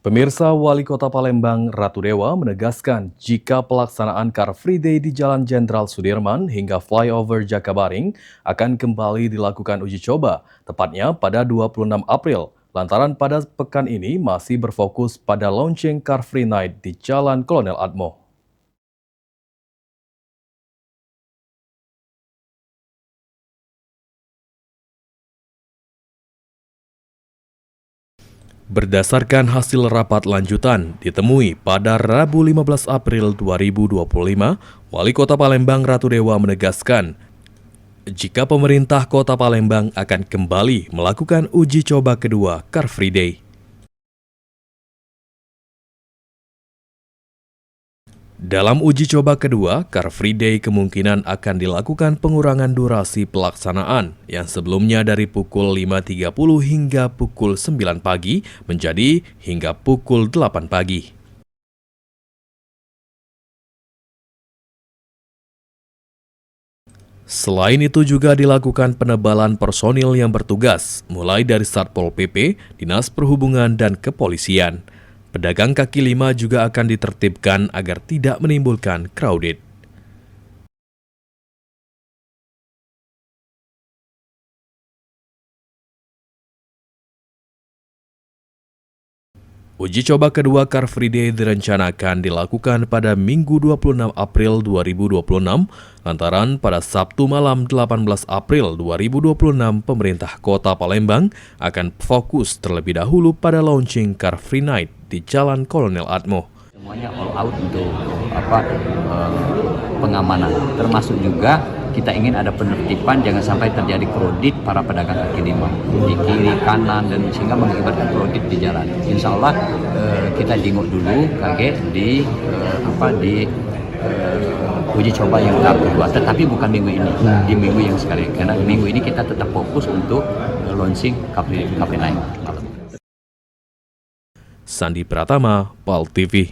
Pemirsa, Wali Kota Palembang Ratu Dewa menegaskan jika pelaksanaan Car Free Day di Jalan Jenderal Sudirman hingga flyover Jakabaring akan kembali dilakukan uji coba, tepatnya pada 26 April. Lantaran pada pekan ini masih berfokus pada launching Car Free Night di Jalan Kolonel Atmo. Berdasarkan hasil rapat lanjutan ditemui pada Rabu 15 April 2025, Wali Kota Palembang Ratu Dewa menegaskan jika pemerintah Kota Palembang akan kembali melakukan uji coba kedua Car Free Day. Dalam uji coba kedua, Car Free Day kemungkinan akan dilakukan pengurangan durasi pelaksanaan yang sebelumnya dari pukul 5.30 hingga pukul 9 pagi menjadi hingga pukul 8 pagi. Selain itu juga dilakukan penebalan personil yang bertugas, mulai dari Satpol PP, Dinas Perhubungan, dan Kepolisian. Pedagang kaki lima juga akan ditertibkan agar tidak menimbulkan crowded. Uji coba kedua Car Free Day direncanakan dilakukan pada Minggu 26 April 2026, lantaran pada Sabtu malam 18 April 2026 pemerintah Kota Palembang akan fokus terlebih dahulu pada launching Car Free Night di Jalan Kolonel Atmo. Semuanya all out untuk pengamanan, termasuk juga kita ingin ada penertiban, jangan sampai terjadi kredit para pedagang kaki lima di kiri kanan dan sehingga mengakibatkan kredit di jalan. Insya Allah kita jenguk dulu kaget di uji coba yang tahap kedua, tetapi bukan minggu ini, di minggu yang sekali, karena minggu ini kita tetap fokus untuk launching Car Free Night. Sandi Pratama, PAL TV.